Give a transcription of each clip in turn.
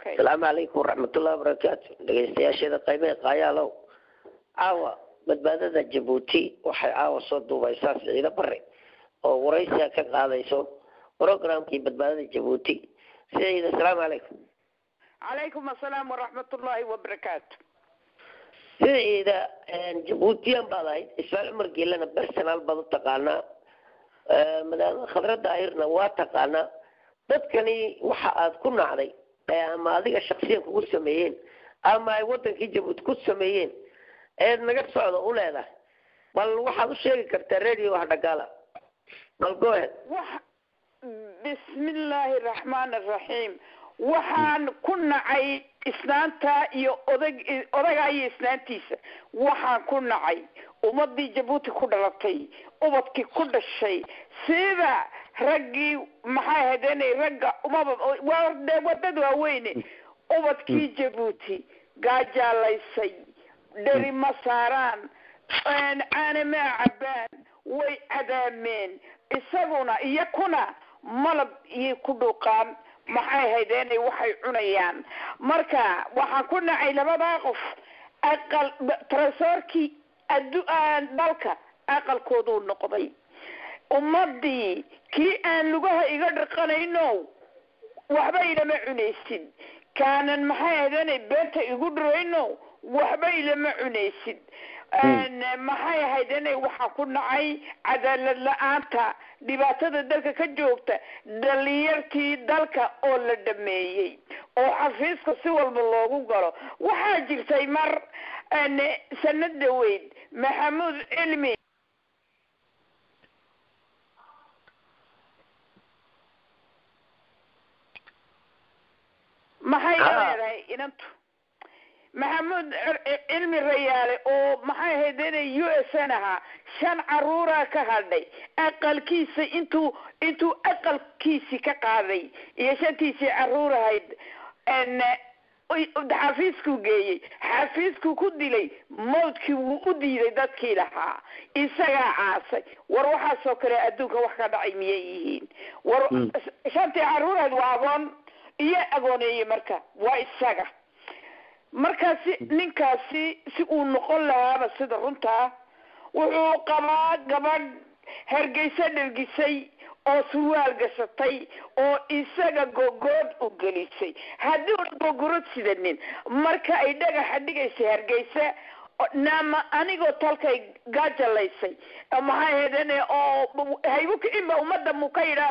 السلام عليكم ورحمة الله وبركاته. dhageystayaashada qiimaha qaayalo caawa badbaadada Djibouti waxay caawa soo duubaysaa Ciida Barre oo waraysiga ka qaadayso programkii badbaadada Djibouti. Ciida, السلام عليكم. عليكم السلام ورحمة الله وبركاته. Ciida Djibouti aan baadahay Ismail Umar Geelana personal bad taqaana madam Khadra Daahirna waa taqaana dadkani waxa aad ku nacday ama adiga shakhsiyan kugu sameeyeen ama ay wadankii Djibouti ku sameeyeen ee naga socdo u leedahay bal waxaad u sheegi kartaa radio wax dhagaala bal go ahead. بسم الله الرحمن الرحيم. waxaan ku nacay islaanta iyo odaga iyo islaantiisa waxaan ku nacay ummadii Djibouti ku dhalatay ubadkii ku dhashay sida ragii maxay hadeenay raga wadada waaweyn ubadkii Djibouti gaajalaysay dhari masaaran aan ma cabaan way adaameen isaguna iyakuna malab iyo ku dhuqaan maxay haydeenay waxay cunayaan marka waxaan ku nacay labada qof aqal trasorki dalka aqalkoodu noqday ummadii kii aan lugaha iga dhaqanayno waxba ilama cunaysid kaanan maxay haydeenay beenta igu dhirayno waxba ilama cunaysid maxay haydeenay waxa ku nacay cadaalad la'aanta dhibaatada dalka ka joogta dhalinyartii dalka oo la dhameeyay oo xafiiska si walba loogu galo waxaa jirtay mar sanad weyn Maxamuud Cilmi maxay leedahay inantu محمود علمي ريالي او maxay haydeenay US aha shan caruura ka hadhay aqalkiisa intuu aqalkiisa ka qaaday iyo shantiisi caruur ahayd xafiisku geeyay xafiisku ku dilay moodkii uu u diiday dadkii lahaa isaga caasay war waxa soo kale adduunka wax ka dhacay miyay yihiin war shantii caruur ahayd waa agoon iyo agooneeyay marka waa isaga markaasi ninkaasi si uu noqon lahaaba sida runta wuxuu qabaa gabadh Hargeysa dhalgisay oo suwaal gashatay oo isaga gogood u gelisay haddii uu gogorod sidanin marka ay dhagaxa dhigaysay Hargeysa nama anigoo talkay gaajalaysay maxay heedane oo haybuka imba umada mukayra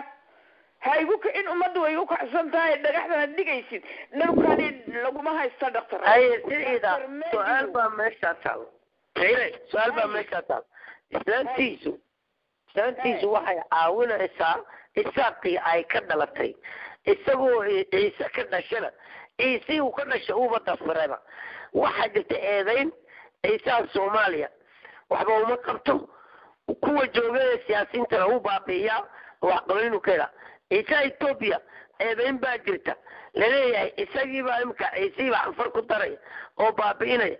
haybuka in umadu way u kacsan tahay dhagaxdana dhigaysid nalkani laguma haysta dhaqtar ay Ciida su'aal baa meesha taal su'aal baa meesha taal islaantiisu waxay caawinaysaa isaaqii ay ka dhalatay isagoo Ciise ka dhashana Ciise uu ka dhashay uu badafrayba waxa jirta eedayn Ciise Soomaaliya waxba uma qabto kuwa joogay siyaasiyiinta uu baabiya wax qabaynu kala Ciise Ethiopia eedayn baa jirta leeyahay isagii baa imka Ciise baa afar ku daray oo baabiinay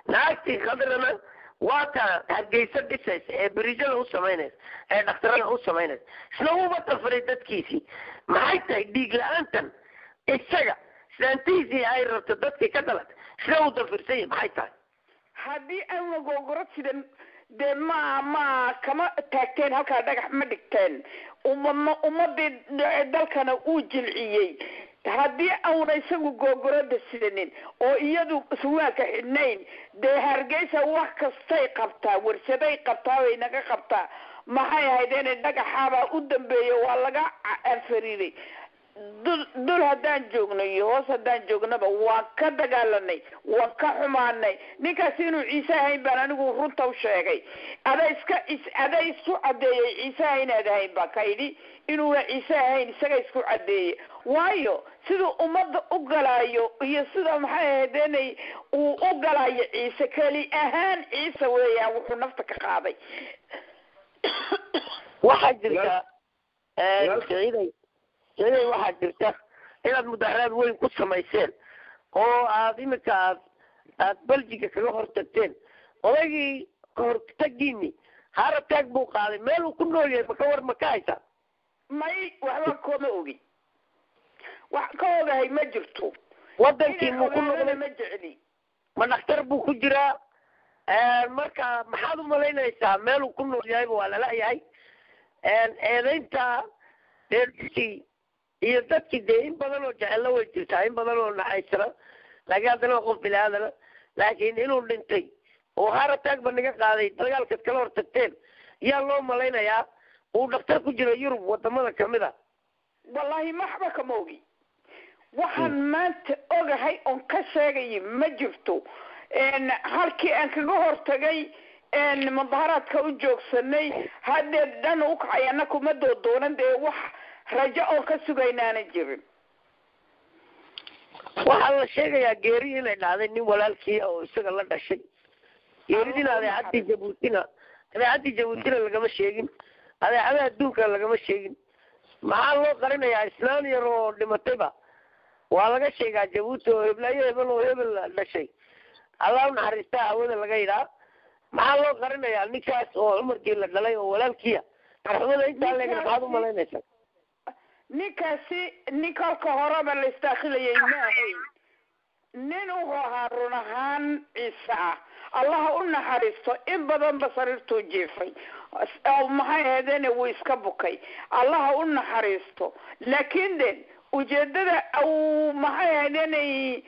naagtii qadarana waata Hargeysa dhisay ee bariijada u sameynaysa ee dhaqtarada u sameynaysa isla uu batafray dadkiisii maxay tahay dhiig la'aantan isaga saantiisii ay rabto dadkii ka dhalatay isla uu dafirsay maxay tahay haddii aan gogorad sidan de ma kama taagteen halka dhagax ma dhigteen ummadii dalkana uu jilciyay haddii auna isagu gogorada sidanin oo iyadu suwaaka xidhnayn dee Hargeysa wax kastay qabtaa warshaday qabtaa way naga qabtaa maxay haydeen dhagaxaba u dambeeyo waa laga afariiray dul haddaan joogno iyo hoos haddaan joognaba waan ka dagaalanay waan ka xumaanay ninkaasi inuu Ciise ahayn baan anigu runta u sheegay aday isku cadeeyay Ciise inaad ahayn baa ka yidhi inuu Ciise ahayn isaga isku cadeeyay waayo siduu ummadda u galaayo iyo sida maxay ahaydeenay uu u galaayo Ciise kali ahaan Ciise weeyaan wuxuu nafta ka qaaday waxa jirta Ciiday waxa jirta inaad mudaharaad weyn ku samayseen oo aad imika aad Belgiga kaga hortagteen odaygii hortagiini harataag buu qaaday meel uu ku nool yahay ka war ma ka haysa may waxba kuma ogi wax ka ogahay ma jirto wadankii muu ku noqday ma jecli ma dhakhtar buu ku jiraa marka maxaad u malaynaysaa meel uu ku nool yahayba waa lala yahay eedaynta reerkii iyo dadkii dee in badan oo jecella way jirtaa in badan oo naxaysana laakiin haddana waa qof bini aadana laakiin inuu dhintay oo harataag ba naga qaaday dagaalkaad kala hortagteen yaa loo malaynayaa uu dhakhtar ku jiro yurub wadamada kamid a wallahi maxba kama ogi waxaan maanta ogahay oon ka sheegaya ma jirto halkii aan kaga hortagay mudaharaadka u joogsanay haddee dhan u kacay annaku ma doodoonan dee wax rajo oon ka sugaynaana jirin waxaa la sheegayaa geeri inay dhacday nin walaalkii oo isaga la dhashay geeridina adeecadii jabuutina lagama sheegin adeecadaha adduunka lagama sheegin maxaa loo qarinayaa islaan yar oo dhimatayba waa laga sheegaa jabuuti oo heblaayo hebel oo hebel dhashay allah u naxariistaa hawada laga yidhaa maxaa loo qarinayaa ninkaas oo cumarkii la dhalay oo walaalkiya marxumada intaa leegna maxaad u malaynaysaa ninkaasi nin kolka horeba la istaakilayay ma ahayn nin wuxuu ahaa run ahaan ciise ah allaha u naxariisto in badan ba sariirtuu jiifay maxay ahaydeen wuu iska bukay allaha u naxariisto laakiin de ujeedada maxay ahaydeen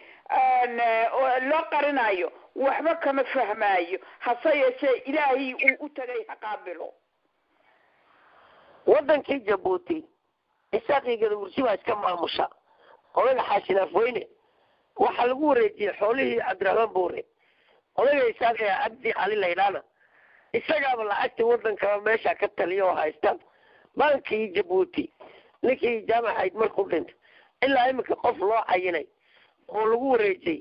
loo qarinayo waxba kama fahmaayo hase yeeshee ilaahay uu u tagay ha qaabilo wadankii jabuuti isaaqiigada ursi baa iska maamusha odaga xaashin afweyne waxaa lagu wareejiyey xoolihii cabdiraxmaan buure odaga isaaqia cabdi cali laydhaana isagaaba lacagtii wadankaba meesha ka taliya oo haysta baankii jabuuti ninkii jaamacayd markuu dhintay ilaa iminka qof loo cayinay oo lagu wareejiyey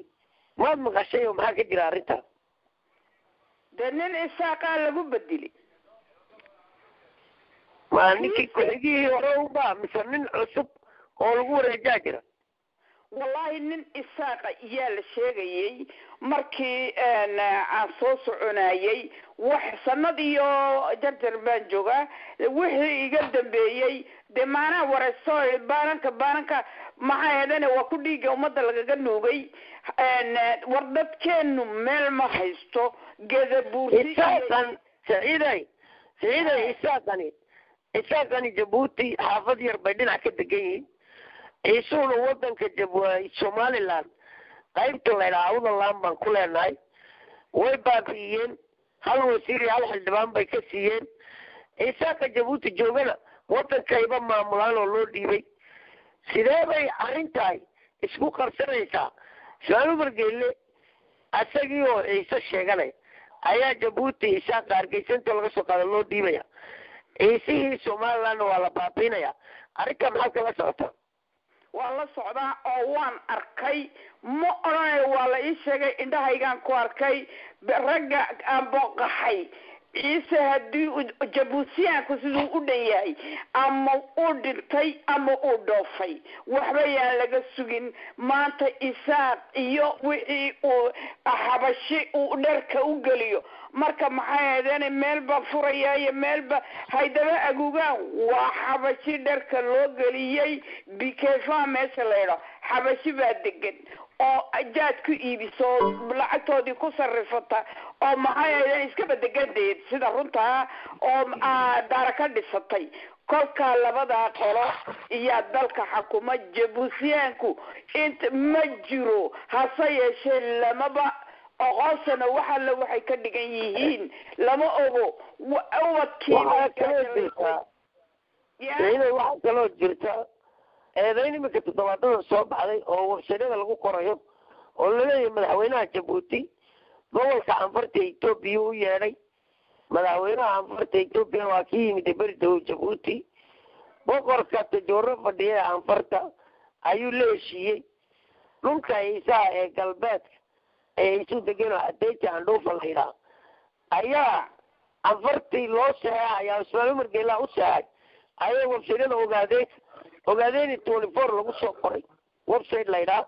maad maqashay oo maxaa ka jira arrintaa dee nin isaaqaa lagu bedeli ma ninkii ku-xigihii hore uba mise nin cusub oo lagu wareejaa jira wallahi nin isaaqa iyaa la sheegayay markii aan soo soconayay wax sanad iyo jarjar baan joogaa wixii iga dambeeyey dee maanaa wareyso baananka maxay hadane waa ku dhiiga ummadda lagaga nuugay war dadkeenu meel ma haysto gedabuursi saciiday isaaqani jabuuti xaafad yar bay dhinac ka degan yihiin ciisuuna wadanka somaliland qaybta laydhaha awdaland baan ku leenahay way baabi'iyeen hal wasiir iyo hal xildhibaan bay ka siiyeen isaaqa jabuuti joogana wadankayba maamulaan oo loo dhiibay sidee bay arrintahay isku qarsanaysaa ismaaciil umar geelle isagii oo ciise sheeganay ayaa jabuuti isaaqa hargeysanto laga soo qaada loo dhiibaya ciisihii somalilandna waa la baabiinaya arrintaa maxaad kala socota waa la socdaa oo waan arkay ma odhanayo waa la ii sheegay indhahaygaan ku arkay ragga aan booqaxay ciise haddii jabuutiyaanku siduu u dhan yahay ama uu dhintay ama uu dhoofay waxba yaan laga sugin maanta isaaq iyo wixii uu xabashi uu dharka u geliyo marka maxay ahaydeen meelba furaya iyo meelba haydaba agugaan waa xabashi dharka loo geliyey bikefa meesha laydho xabashi baa degan oo jaad ku iibiso lacagtoodii ku sarifata oo maxay ahaydeen iskaba degadeed sida runtaa oo daara ka dhisatay kolkaa labadaa qolo iyo dalka xakuma jabuutiyaanku inta ma jiro hase yeeshee lamaba oqoonsana waxalla waxay ka dhigan yihiin lama ogo waxaa kaloo jirta eedayn iminka toddobaadada soo baxday oo warshadada lagu qorayo oo laleeyahay madaxweynaha jabuuti gobolka anfarta etoobiya u yeedhay madaxweynaha anfarta etoobiya waa ki yimid beridow jabuuti boqorka tajooro fadhiya ee anfarta ayuu la heshiiyey dhulka ciisaha ee galbeedka ee isu degeno adeyti andhuufa la yidhaha ayaa anfartii loo saxeexa ayaa ismaaciil umar geelaa u saxeexay ayay websaydyada ogaadeen 24 lagu soo qoray website la yidhaha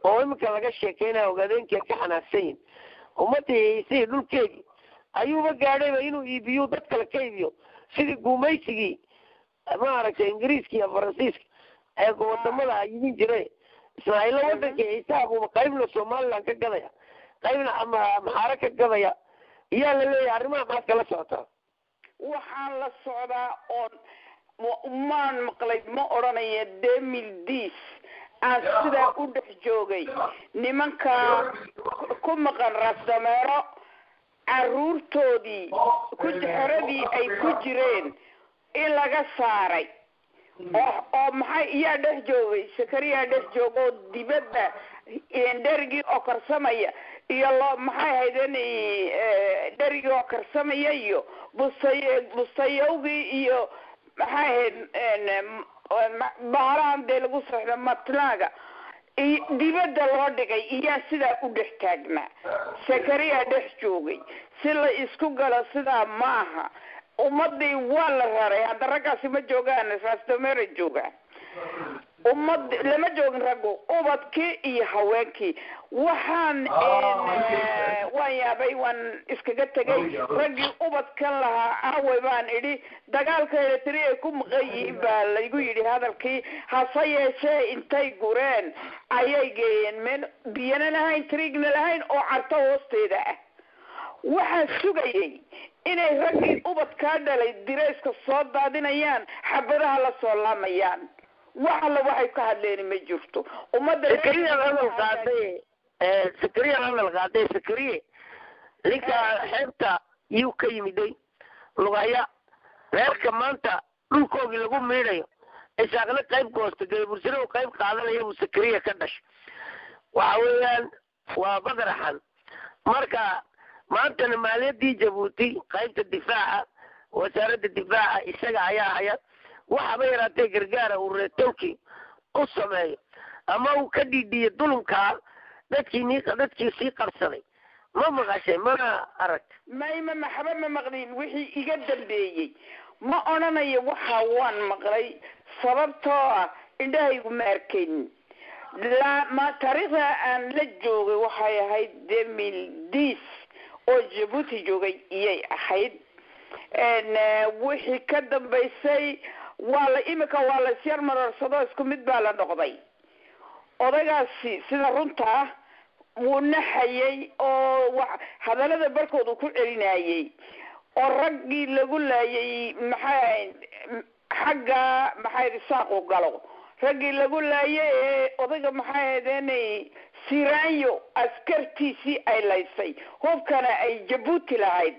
oo iminka laga sheekeynaya ogaadeenkii ka xanaaqsan yihin ummadii ciisihii dhulkeedii ayuuba gaadhayba inuu iibiyo dad kale ka iibiyo sidii gumaysigii maaragtay ingiriiska iyo faransiiska ee wadamada yimin jiray ismaaciilla wadanka ciisaabuba qaybna somaliland ka gadaya qaybna ama maxaare ka gadaya iyaa la leeyahay arrimaha maxaad kala socotaa waxaan la socdaa oon maan maqlay ma odhanaya 2010 aan sidaa u dhex joogay nimanka ku maqan rasdameero caruurtoodii xeradii ay ku jireen in laga saaray oo maxay iyaa dhex joogay sakariyaa dhex joogoo dibadda dherigii oo karsamaya iyo maxay haydeen dherigii oo karsamaya iyo bustayowgii iyo maxay ahayd bahalahan dee lagu soxdo matlaaga dibadda loo dhigay iyaa sidaa u dhex taagnaa sakariyaa dhex joogay si la isku galo sidaa maaha ummadii waa la raray hadda raggaasi ma joogaan rasdameera joogaan ummad lama joogin raggu ubadkii iyo haweenkii waan yaabay waan iskaga tegay raggii ubadkan lahaa aaway baan idhi dagaalka eletri ay ku maqan yihiin baa laygu yidhi hadalkii hase yeeshee intay gureen ayay geeyeen meel biyana lahayn triigna lahayn oo carto hoosteeda ah waxaa sugayay inay raggii ubadkaa dhalay dirayska soo daadinayaan xabadaha la soo laamayaan wax alla waxay ka hadleen ma jirto ummadda sakariya hadal qaaday sakariye ninka xeebta yuu ka yimiday lugaya reerka maanta dhulkoogii lagu miidhayo isaaqna qayb goosta gaybursina uu qayb qaadanaya buu sakariya ka dhashay waxa weeyaan waa badaraxan marka maantana maaliyadii jabuuti qaybta difaaca wasaaradda difaaca isaga ayaa haya waxaba yaraatee gargaara uu reetolkii u sameeyo ama uu ka dhiidhiyo dulumkaa dadkii sii qarsaday ma maqashay mana arag mayma maxba ma maqlin wixii iga dambeeyey ma odhanayo waxa waan maqlay sababtoo ah indhahaygu ma arkayn taariikhda aan la joogay waxay ahayd 2010 oo jabuuti joogay iyay ahayd wixii ka dambaysay imika waa la isyar mararsado isku mid baa la noqday odaygaasi sida runtaa wuu naxayay oo hadallada barkooda ku celinayay oo raggii lagu laayay xagga saaqu galo raggii lagu laayay ee odayga maxay ahaydeen siraanyo askartiisii ay laysay hubkana ay jabuuti lahayd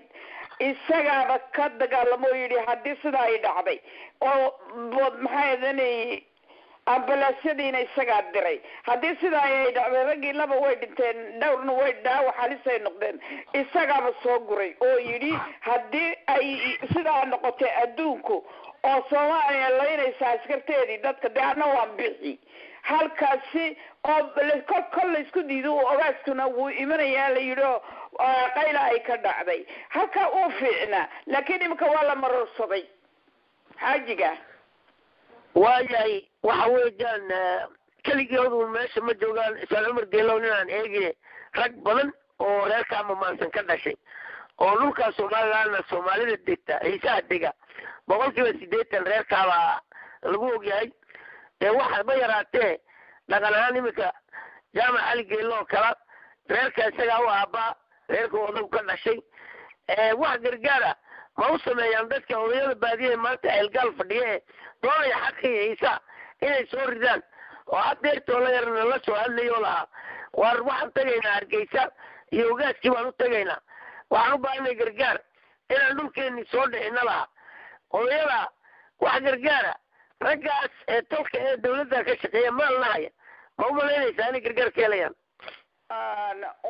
isagaaba ka dagaalamo yidhi haddii sidaa ay dhacday oo maxay ahaydeen ambalaasyadiina isagaa diray haddii sidaa ay dhacday raggii laba way dhinteen dhowrna way dhaawac halisay noqdeen isagaaba soo guray oo yidhi haddii ay sidaa noqotay adduunku oo soomaaliya laynaysa askarteedii dadka dee ana waan bixi halkaasi oo kol laysku diido ogaaskuna wuu imanayaa la yidhi oo qayla ay ka dhacday halkaa uu fiicnaa laakiin imika waa la marorsaday xaajiga waayahay waxa weeyaan keligoodu meesha ma joogaan isaan cumar geelow inaan eegine rag badan oo reerkaa mamaansan ka dhashay oo dhulkaa somalilandna soomaalida degta hiisaha dega 80% reerkaabaa lagu ogyahay waxa ma yaraatee dhaqan ahaan imika jaamac cali geeloo kala reerka isagaa u aabaa reerka odagu ka dhashay wax gargaara ma u sameeyaan dadka odayada baadiyaha maanta ceelgaal fadhiya ee doonaya xaqii ciisa inay soo ridaan oo haddeertoo la yarna la soo hadlayoo lahaa war waxaan tagaynaa hargeysa iyo ogaaskii baan u tagaynaa waxaan u baahanay gargaar inaan dhulkeenni soo dhicina lahaa odayada wax gargaara raggaas ee tolka ee dawladda ka shaqeeya maal nahaya ma u malaynaysaa inay gargaar ka helayaan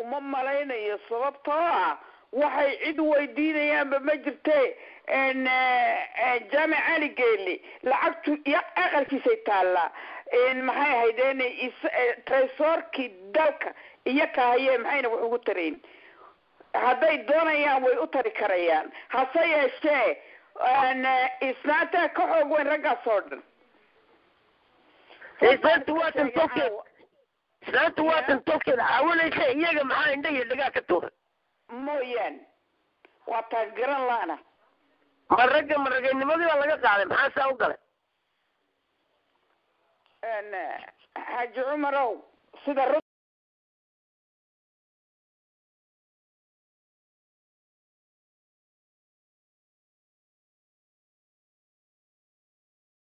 uma malaynayo sababtoo ah waxay cid weydiinayaanba ma jirte jaamac cali geeli lacagtu aqalkiisay taallaa maxay ahaydeen tresorkii dalka iyo kahaye maxayna wax ugu tarayn hadday doonayaan way u tari karayaan hase yeeshee isnaanta ka xoog weyn raggaas oo dhan islaanta waatan tolkeeda caawinaysa iyaga maxaa indha iyo dhagaa ka tuuray mooyaan waa taan garan laana maragaynimadii baa laga qaaday maxaa saa u galay xaaji cumarow sida